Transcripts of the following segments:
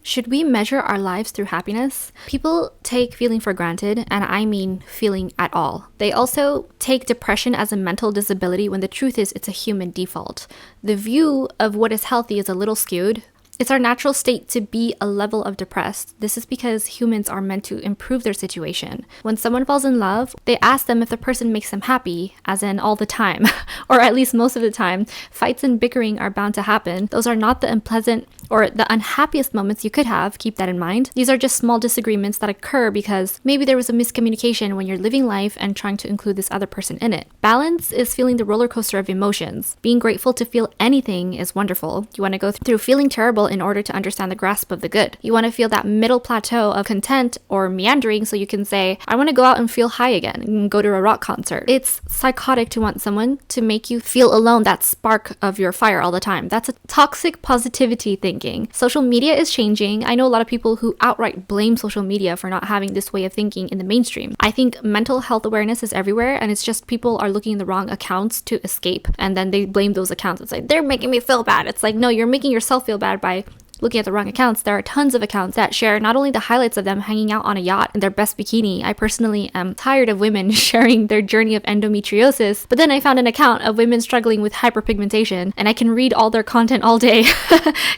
Should we measure our lives through happiness? People take feeling for granted, and I mean feeling at all. They also take depression as a mental disability when the truth is it's a human default. The view of what is healthy is a little skewed. It's our natural state to be a level of depressed. This is because humans are meant to improve their situation. When someone falls in love, they ask them if the person makes them happy, as in all the time, or at least most of the time. Fights and bickering are bound to happen. Those are not the unpleasant or the unhappiest moments you could have. Keep that in mind. These are just small disagreements that occur because maybe there was a miscommunication when you're living life and trying to include this other person in it. Balance is feeling the roller coaster of emotions. Being grateful to feel anything is wonderful. You want to go through feeling terrible in order to understand the grasp of the good. You want to feel that middle plateau of content or meandering so you can say, I want to go out and feel high again and go to a rock concert. It's psychotic to want someone to make you feel alone, that spark of your fire all the time. That's a toxic positivity thinking. Social media is changing. I know a lot of people who outright blame social media for not having this way of thinking in the mainstream. I think mental health awareness is everywhere, and it's just people are looking in the wrong accounts to escape, and then they blame those accounts. It's like, they're making me feel bad. It's like, no, you're making yourself feel bad by looking at the wrong accounts. There are tons of accounts that share not only the highlights of them hanging out on a yacht in their best bikini. I personally am tired of women sharing their journey of endometriosis, but then I found an account of women struggling with hyperpigmentation, and I can read all their content all day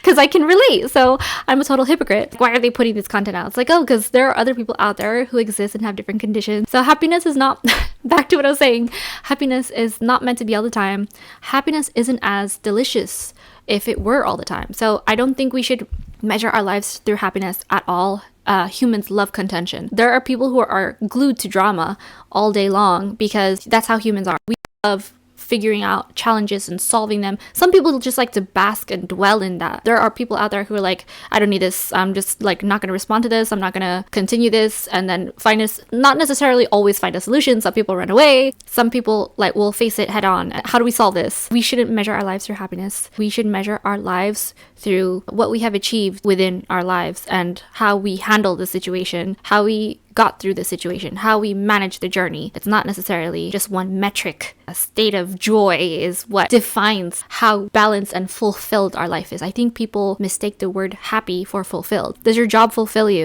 because I can relate. So I'm a total hypocrite. Why are they putting this content out? It's like, oh, because there are other people out there who exist and have different conditions. So happiness is not, back to what I was saying, happiness is not meant to be all the time. Happiness isn't as delicious if it were all the time. So I don't think we should measure our lives through happiness at all. Humans love contention. There are people who are glued to drama all day long because that's how humans are. We love figuring out challenges and solving them. Some people just like to bask and dwell in that. There are people out there who are like, I don't need this. I'm just like not going to respond to this. I'm not going to continue this, and then not necessarily always find a solution. Some people run away. Some people like will face it head on. How do we solve this? We shouldn't measure our lives through happiness. We should measure our lives through what we have achieved within our lives and how we handle the situation, how we got through the situation, how we manage the journey. It's not necessarily just one metric. A state of joy is what defines how balanced and fulfilled our life is. I think people mistake the word happy for fulfilled. Does your job fulfill you?